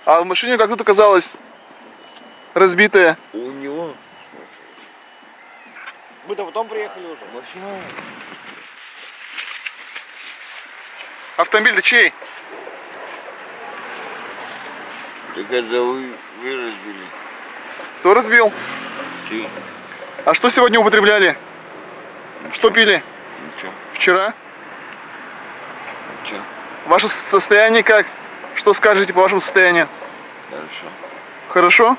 А в машине как тут оказалось? Разбитая. У него. Мы-то потом приехали уже. Машина. Автомобиль-то чей? Так это вы разбили. Кто разбил? Ты. А что сегодня употребляли? Что пили? Ничего. Вчера? Ничего. Ваше состояние как? Что скажете по вашему состоянию? Хорошо. Хорошо?